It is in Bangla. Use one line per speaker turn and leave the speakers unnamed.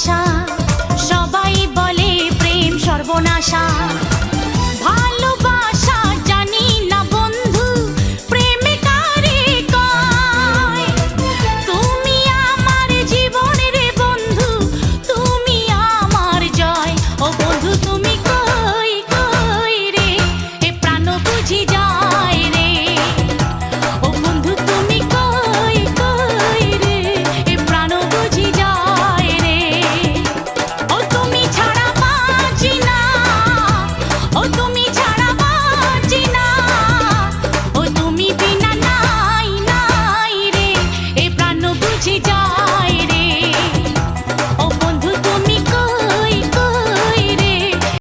ভালোবাসা। সবাই বলে প্রেম সর্বনাশা, ভালোবাসা জানি না বন্ধু প্রেমে কারে কয়। তুমি আমার জীবনের বন্ধু, তুমি আমার জয়। ও বন্ধু তুমি